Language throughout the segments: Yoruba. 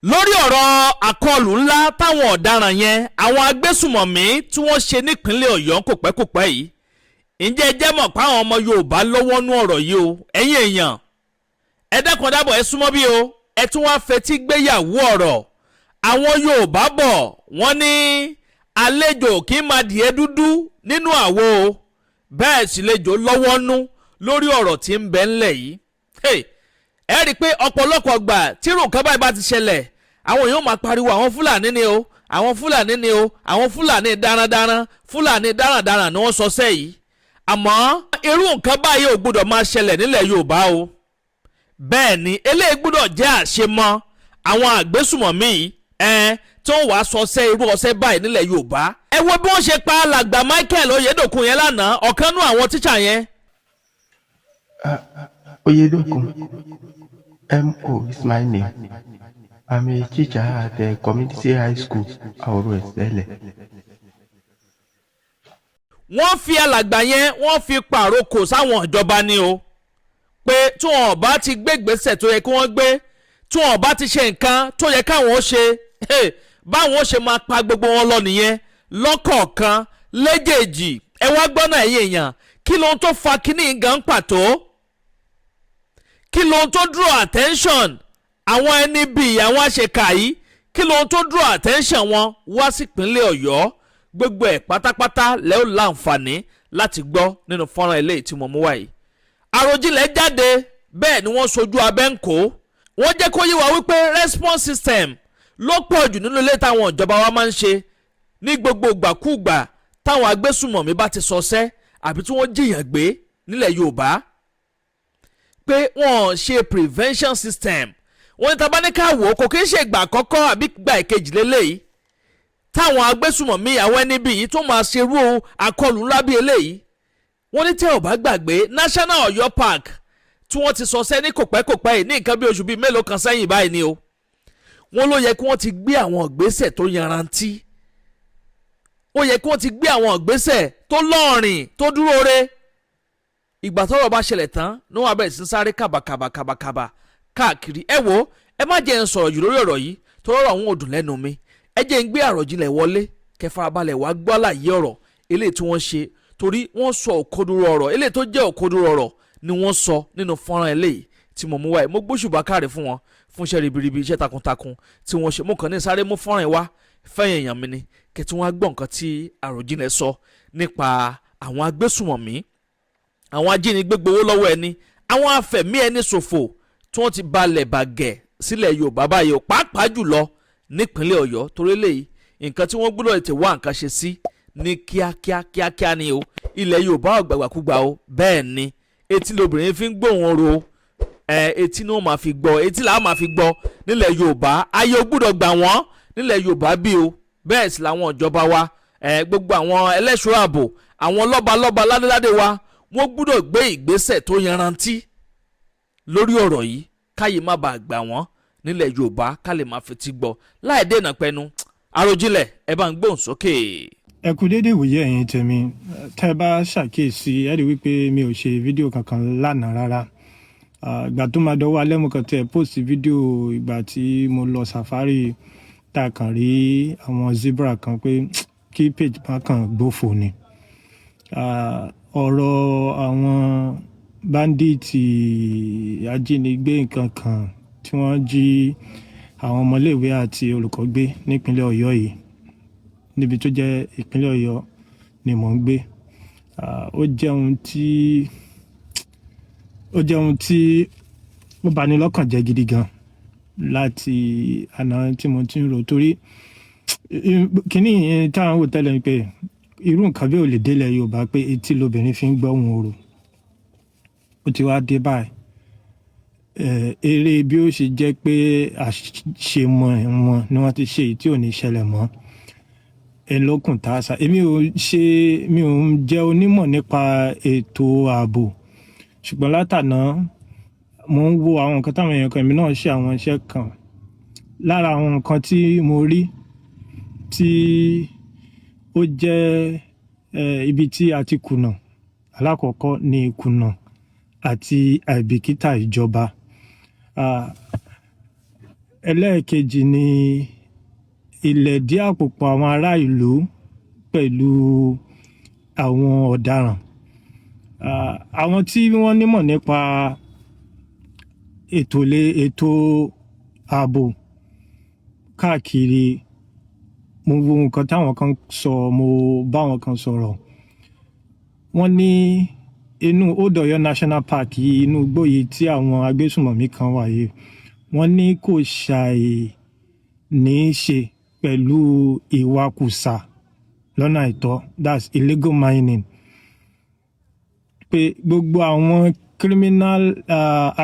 lórí ọ̀rọ̀ àkọlù ńlá táwọn ọ̀daràn yẹn àwọn agbésùmọ̀mí tí wọ́n ṣe nípínlẹ̀ Ọ̀yọ́ kòpẹ́kòpẹ́ yìí ǹjẹ́ ẹ jẹ́ mọ̀ pé àwọn ọmọ Yorùbá lọ́wọ́ nú ọ̀rọ̀ yìí o ẹ̀yin èèyàn ẹ dákun dábọ̀ ẹ súnmọ́ bí o ẹ tún wá fetí gbéyàwó ọ̀rọ̀ àwọn Yorùbá bọ̀ wọ́n ní àlejò kì í máa dìé dúdú nínú àwo o bẹ́ẹ̀ sì lejò lọ́wọ́ nú lórí ọ̀rọ̀ tí ń bẹ ńlẹ̀ yìí ẹ rí i pé ọ̀pọ̀lọpọ̀ gbà tí nǹkan báyìí bá ti ṣẹlẹ̀ àwọn èèyàn máa pariwo àwọn Fúlàní ni o àwọn Fúlàní ni o àwọn Fúlàní darandaran Fúlàní darandaran ni wọ́n sọ sẹ́yìí àmọ́ irú nǹkan báyìí ò gbọ́dọ̀ máa ṣẹlẹ̀ nílẹ̀ Yorùbá o bẹ́ẹ̀ ni eléyìí gbọ́dọ̀ jẹ́ àṣemọ́ àwọn àgbésùmọ̀mí tí wọ́n wàá sọ sẹ́ irú ọsẹ́ báyìí nílẹ̀ Yorùbá ẹ wo bí wọ́n ṣe pa alàgbà Michael Oyedokun yẹn lánàá ọ̀kan nú àwọn tíṣà yẹn. Oyedokun, MO is my name. I'm a teacher at the community high school, Aworo Esele. Wọ́n fi alàgbà yẹn wọ́n fi pàrókò sáwọn ìjọba ni o pé tí wọn bá ti gbé ìgbésẹ̀ tó yẹ kí wọ́n gbé tí wọn bá ti ṣe nǹkan tó yẹ káwọn ó ṣe báwọn ó ṣe máa pa gbogbo wọn lọ nìyẹn lọ́kọ̀ọ̀kan léjèèjì ẹ wá gbọ́nà ẹ̀yìn èèyàn kí lóhun tó fa kíní gan pàtó kí lóhun tó draw attention àwọn ẹni bíi àwọn àṣekà yìí kí lóhun tó draw attention wọn wá sí ìpínlẹ̀ Ọ̀yọ́ gbogbo ẹ̀ pátápátá lẹ́ ò láǹfààní láti gbọ́ nínú fọ́nrán eléyìí tí mo mú wáyé àròjinlẹ̀ jáde bẹ́ẹ̀ ni wọ́n sojú abẹ́ ń kó wọ́n jẹ́ kó yé wa wípé response system ló pọ̀ jù nínú ilé táwọn ìjọba wa máa ń ṣe ní gbogbo ìgbàkúùgbà táwọn agbésùmọ̀mí bá ti sọsẹ́ àbí tí wọ́n jìyàn gbé nílẹ̀ Yorùbá pé wọ́n ṣe prevention system wọ́n ní tabaníkà wò ó kò kí ń ṣe ìgbà àkọ́kọ́ àbí ìgbà ìkejì lélẹ́yìí táwọn agbésùmọ̀mí àwọn ẹni bíi tó máa ṣerú àkọlù ńlá bíi eléyìí wọ́n ní tẹ́ ò bá gbàgbé National Ọ̀yọ́ Park tí wọ́n ti sọsẹ́ ní kòpẹ́kòpẹ́ yìí ní nǹkan bí oṣù bíi mélòó kan sẹ́yìn báyìí ni o wọ́n ló yẹ kí wọ́n ti gbé àwọn ìgbésẹ̀ tó yanrantí ó yẹ kí wọ́n ti gbé àwọn ìgbésẹ̀ tó lọ́ọ̀rìn tó dúró re ìgbà tọ́rọ̀ bá ṣẹlẹ̀ tán ní wọ́n abẹ́rẹ́ sí sáré kàbàkàbà káàkiri ẹ wo ẹ má jẹ́ ń sọ̀rọ̀ jù lórí ọ̀rọ̀ yìí tó rọrọ̀ àwọn òdùn lẹ́nu mi ẹ jẹ́ ń gbé àròjinlẹ̀ wọlé kẹfarabalẹ̀ wá gbọ́ àlàyé ọ̀rọ̀ eléyìí tí wọ́n ṣe torí wọ́n sọ òkodoro ọ̀rọ̀ eléyìí tó jẹ́ òkodoro ọ̀rọ̀ ni wọ́n sọ nínú fọ́nrán eléyìí tí mo mú wáyé mo gbóṣùbà káre fún wọn fún iṣẹ́ ribiribi iṣẹ́ takuntakun tí wọ́n ṣe mo kàn ní sáré mú fọ́nrán wá fẹ́yìn èèyàn mi ni kẹtí wọ́n á gbọ́ nǹkan tí àròjinlẹ̀ sọ nípa àwọn agbésùmọ̀mí àwọn ajínigbé gbowó lọ́wọ́ ẹni àwọn afẹ̀mí ẹni ṣòfò tí wọ́n ti balẹ̀ bàgẹ́ sílẹ̀ Yorùbá báyìí o pàápàá jùlọ nípínlẹ̀ Ọ̀yọ́ torí léyìí nǹkan tí wọ́n gbọ́dọ̀ tètè wá nǹkan ṣe sí ní kíákíá ni o ilẹ̀ Yorùbá ọ̀gbàgbàkúgbà o bẹ́ẹ̀ ni etí lobìnrin fi ń gbóhùn ro etí ni wọ́n máa fi gbọ́ etí làwọn máa fi gbọ́ nílẹ̀ Yorùbá ayé o gbọ́dọ̀ gbà wọ́n nílẹ̀ Yorùbá bí o bẹ́ẹ̀ sì làwọn ìjọba wa gbogbo àwọn ẹlẹ́ṣọ́ ààbò àwọn lọ́balọ́ba ládéládé wa wọ́n gbọ́dọ̀ gbé ìgbésẹ̀ tó yanrantí lórí ọ̀rọ̀ yìí káyé má bàa gbà wọ́n nílẹ̀ Yorùbá ká lè máa fetí gbọ́ láì dènà pẹnu àròjinlẹ̀ ẹ bá ń gbóhùn sókè. ẹ kú déédéé ìwòye ẹ̀yin tèmi tẹ́ ẹ bá ṣàkíyèsí ẹ rí wípé mi ò ṣe fídíò kankan lánàá rárá ìgbà tó máa dọwọ́ alẹ́ mo kàn tẹ̀ post fídíò ìgbà tí mo lọ safari tá a kàn rí àwọn zebra kan pé kí page bá kàn gbófò ni ọ̀rọ̀ àwọn báńdíìtì ajínigbé nǹkan kan tí wọ́n jí àwọn ọmọléèwé àti olùkọ́ gbé nípínlẹ̀ Ọ̀yọ́ yìí níbi tó jẹ́ ìpínlẹ̀ Ọ̀yọ́ ni mò ń gbé ó jẹ́ ohun tí ó bani lọ́kàn jẹ́ gidi gan láti àná tí mo ti ń rò torí kíní táwọn wò tẹ́lẹ̀ ni pé irú nǹkan bí ò lè délẹ̀ Yorùbá pé etí lobìnrin fi ń gbọ́ ohùn orò ó ti wá dé báyìí eré bí ó ṣe jẹ́ pé àṣemọ̀ wọn ni wọ́n ti ṣe èyí tí ò ní ṣẹlẹ̀ mọ́ ẹlọ́kùn tá a sá mi ò jẹ́ onímọ̀ nípa ètò ààbò ṣùgbọ́n látàná mo ń wo àwọn nǹkan táwọn èèyàn kan èmi náà ṣe àwọn iṣẹ́ kan lára àwọn nǹkan tí mo rí tí ó jẹ́ ibi tí a ti kùnà alákọ̀ọ́kọ́ ni ìkùnà àti àìbìkítà ìjọba ẹlẹ́ẹ̀kejì ni ilẹ̀ dí àpòpọ̀ àwọn ará ìlú pẹ̀lú àwọn ọ̀daràn. Àwọn tí wọ́n nímọ̀ nípa ètò ààbò káàkiri, mo wo nǹkan táwọn kan sọ, mo bá wọn kan sọ̀rọ̀. Wọ́n ní inú Owo Awon National Park yìí, inú igbó yìí tí àwọn agbésùnmọ̀mí kan wà yìí, wọ́n ní kò ṣàì ní í ṣe pẹ̀lú ìwakùsà lọ́nà àìtọ́, that's illegal mining. Pé gbogbo àwọn criminal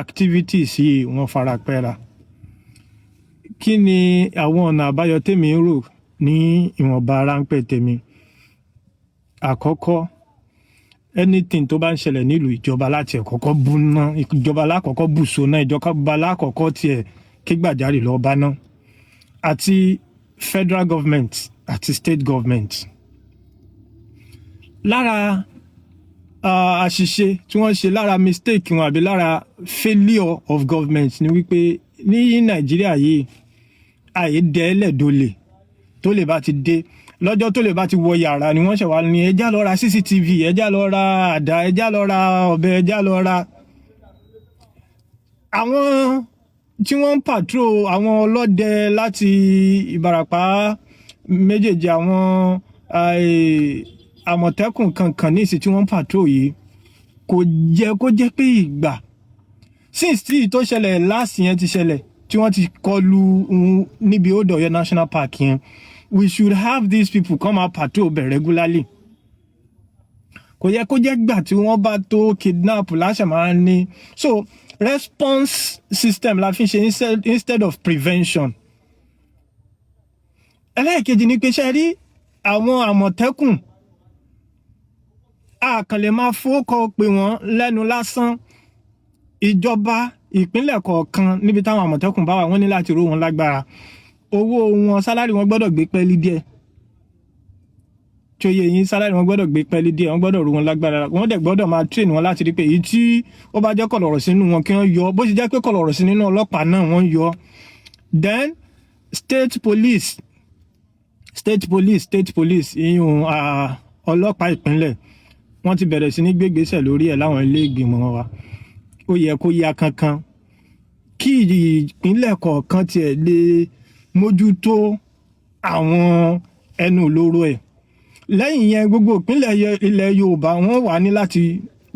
activities yìí wọ́n fara pẹ́ra. Kí ni àwọn ọ̀nà àbáyọ tèmi ń rò ní ìwọ̀nba ráńpẹ́ tèmi? Àkọ́kọ́, anything tó bá ń ṣẹlẹ̀ nílùú, ìjọba láti ẹ̀kọ́kọ́ bú ná, ìjọba lákọ̀ọ́kọ́ bù so ná, ìjọba lákọ̀ọ́kọ́ tiẹ̀ ké gbàjarè lọ bá ná, àti federal government àti state government. Lára àṣìṣe tí wọ́n ṣe, lára mistake wọn àbí lára failure of government ni wípé ní Nàìjíríà yìí àyè dẹ́lẹ̀ dólè tó lè bá ti dé, lọ́jọ́ tó lè bá ti wọ yàrá ni wọ́n ṣe wá ní ẹjá lọ ra CCTV, ẹjá lọ ra àdá, ẹjá lọ ra ọ̀bẹ, ẹjá lọ ra. Àwọn tí wọ́n ń patrol, àwọn ọlọ́dẹ láti Ìbàràpá méjèèjì, àwọn àmọ̀tẹ́kùn kankan ní ìsìn tí wọ́n ń patrol yìí, kò jẹ́ kó jẹ́ pé ìgbà since tí tó ṣẹlẹ̀ last yẹn ti ṣẹlẹ̀ tí wọ́n ti kọlu níbi Owo Awon National Park yẹn, we should have these people come out patrol bẹ̀ regularly. Kò yẹ kó jẹ́ gbà tí wọ́n bá tó kidnap láṣẹ máa ń ní. So response system la fi ṣe instead of prevention. Ẹlẹ́ẹ̀kejì ni pé ṣe rí àwọn àmọ̀tẹ́kùn, a kàn lè máa fowókọ pé wọ́n lẹ́nu lásán. Ìjọba ìpínlẹ̀ kọ̀ọ̀kan níbi táwọn àmọ̀tẹ́kùn bá wà, wọ́n ní láti ró wọn lágbára. Owó wọn, sálárì wọn gbọ́dọ̀ gbé pẹ́ẹ́lí díẹ̀. Tí ó yẹ yín, sálárì wọn gbọ́dọ̀ gbé pẹ́ẹ́lí díẹ̀, wọ́n gbọ́dọ̀ ró wọn lágbára. Wọ́n dẹ̀ gbọ́dọ̀ máa train wọn láti rí pé èyí tí ó bá jẹ́ kọ̀lọ̀rọ̀ sínú wọn kí wọ́n yọ, bó ṣe jẹ́ pé kọ̀lọ̀rọ̀ sí nínú ọlọ́pàá náà wọ́n yọ. Then state police ìyún ọlọ́pàá ìpínlẹ̀, wọ́n ti bẹ̀rẹ̀ sí ní gbégbésẹ̀ lórí ẹ̀ láwọn ilé ìgbìmọ̀ wa. Ó yẹ kó yá kankan kí ìpínlẹ̀ kọ̀ọ̀kan tiẹ̀ lè mójútó àwọn ẹnu olóró ẹ̀. Lẹ́yìn yẹn, gbogbo ìpínlẹ̀ ilẹ̀ Yorùbá wọ́n wà ní láti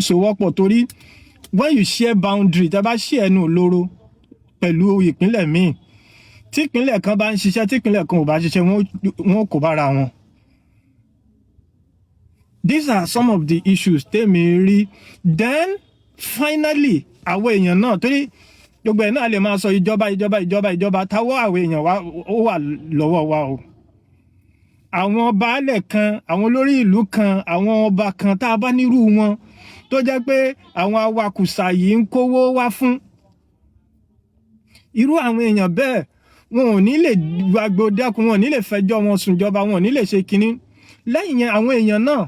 sowọ́pọ̀, torí when you share boundary, tá bá share ẹnu olóró pẹ̀lú ìpínlẹ̀ míì, tí ìpínlẹ̀ kan bá ń ṣiṣẹ́ tí ìpínlẹ̀ kan ò bá ṣiṣẹ́, wọ́n kò bára wọn. These are some of the issues tèmi rí. Then finally, àwọn èèyàn náà, torí gbogbo ẹ̀ náà lè máa sọ ìjọba, táwọ́ àwọn èèyàn wa ó wà lọ́wọ́ wa o. Àwọn baálẹ̀ kan, àwọn olórí ìlú kan, àwọn ọba kan tá a bá nírú wọn tó jẹ́ pé àwọn awakùsà yìí ń kówó wá fún. Irú àwọn èèyàn bẹ́ẹ̀ wọn ò ní lè gbàgbó dẹ́kun, wọn ò ní lè fẹjọ́ wọn sùn jọba, wọn ò ní lè ṣe kinní. Lẹ́yìn yẹn, àwọn èèyàn náà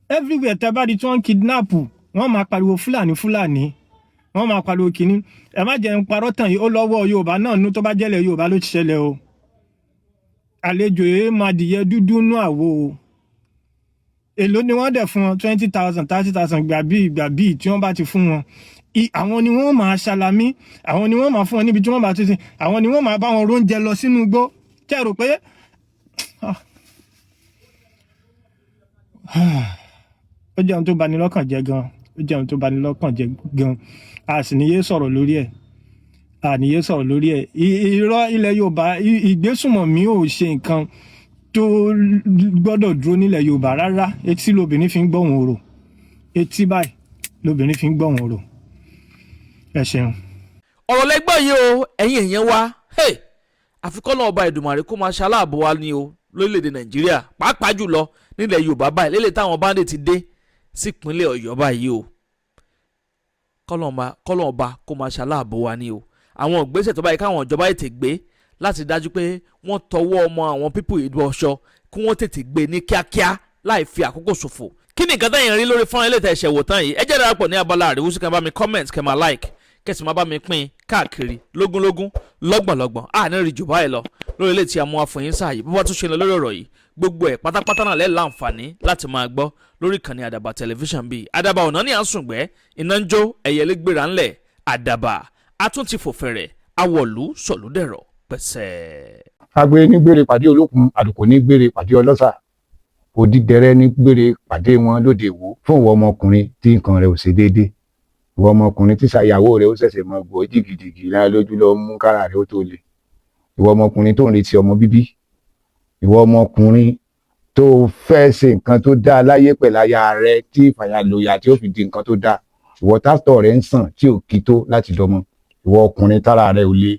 everywhere tẹ́ bá di tí wọ́n kidnap, wọ́n máa pariwo Fúlàní, wọ́n máa pariwo kinní. Ẹ má jẹ́ ń parọ́ tàn yìí, ó lọ́wọ́ Yorùbá náà nú, tó bá jẹ́lẹ̀ Yorùbá ló ti ṣẹlẹ̀ o. Àlejò máa dìyẹ dúdú nú àwo o. Èló ni wọ́n dẹ̀ fún wọn? 20,000 30,000 ìgbà bíi tí wọ́n bá ti fún wọn. Àwọn ni wọ́n máa ṣàlámí, àwọn ni wọ́n máa fún wọn níbi tí wọ́n bá ti sìn, àwọn ni wọ́n máa bá wọn róúnjẹ lọ sínú igbó. Kí ẹ rò pé ó jẹun tó bani lọ́kàn jẹ́ gan, a sì níyé sọ̀rọ̀ lórí ẹ̀. Irọ́ ilẹ̀ Yorùbá, ìgbésùnmọ̀mí ò ṣe nǹkan tó gbọ́dọ̀ dúró nílẹ̀ Yorùbá rárá. Etí lobìnrin fi ń gbọ́hùn orò, etí báyìí lobìnrin fi ń gbọ́hùn orò. Ẹ ṣeun. Ọ̀rọ̀ lẹ́gbọ́n yìí o, ẹ̀yin èèyàn wa, àfikọ́ náà ọba Èdùmàrè kó máa ṣaláàbò wa ní o lórílẹ̀‐èdè Nàìjíríà, pàápàá jùlọ nílẹ̀ Yorùbá báyìí, lélẹ̀ táwọn báńdẹ̀ ti dé sípínlẹ̀ Ọ̀yọ́ báyìí o. Kọ́lọ́n ọba kó máa ṣaláàbò wa ní o. Àwọn ìgbésẹ̀ tó báyìí káwọn ìjọba ètè gbé láti dájú pé wọ́n tọwọ́ ọmọ àwọn pípù ìlú ọ̀ṣọ́, kí wọ́n tètè gbé ní kíákíá láì fi àkókò ṣòfò. Kí ni nǹkan tẹ́yìn rí lórí fọ́nrán ilé ìtẹ̀sẹ̀ wò tán yìí? Ẹ jẹ́ darapọ̀ ní abala àríwúsí, kẹ́ bá mi comment, kẹ́ máa like, kẹsì máa bá mi pín káàkiri lógúnlógún lọ́gbọ̀nlọ́gbọ̀n àní rí jù báyìí lọ lórí ilé tí a mú àfọyín sáàyè bó bá tún ṣe lọ lórí ọ̀rọ̀ yìí gbogbo ẹ̀ pátápátá náà lẹ́ẹ̀ láǹfààní láti máa gbọ́ lórí ìkànnì àdàbà tẹlifíṣàn bíi àdàbà ọ̀nà ní à ń sùngbẹ́ iná ń jó ẹ̀yẹlé gbéra ńlẹ̀ àdàbà àtúntì fòfẹ̀rẹ̀ awọ̀lú sọ̀lúdẹ̀rọ̀ pẹ̀sẹ̀. agbe ní gbére pàdé olókun àlùkò ní gbére pàdé ọlọ́ṣà òdìdẹrẹ́ ní gbére pàdé wọn lóde ìwò fún ìwọ ọmọkùnrin tí nǹkan rẹ ò ṣe déédé ìwọ ọmọkùnrin tí ṣàyàwó rẹ ó ṣẹ̀ṣẹ̀ mọ gbọ́ jìgìjìgì náà lójú lọ mú kára rẹ ó tó le ìwọ ọmọkùnrin tó ń retí ọmọ bíbí ìwọ ọmọkùnrin tó fẹ́ ṣe nǹkan tó dáa láyé pẹ̀láyà rẹ tí ìfàyàlòyà tí ó fi di nǹkan tó dáa ìwọ tásítọ̀ rẹ ń sàn tí ò kí tó láti dọmọ ìwọ ọkùnrin tára rẹ ò le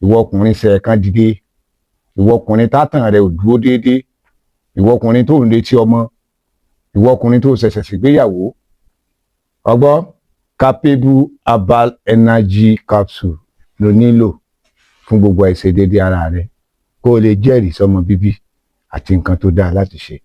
ìwọ ọkùnrin ṣẹ̀ẹ̀kan dìde ìwọ ọkùnrin tátàn rẹ ò dúró déédéé ìwọ ọkùnrin tó ń retí ọmọ ìwọ ọkùnrin tó ṣẹ̀ṣẹ̀ ṣègbéyàwó ọgbọ́ capable herbal energy capsule ló nílò fún gbogbo àìṣedéédéé ara rẹ kó o lè jẹ́rìí sọmọ bíbí àti nǹkan tó dáa láti ṣe.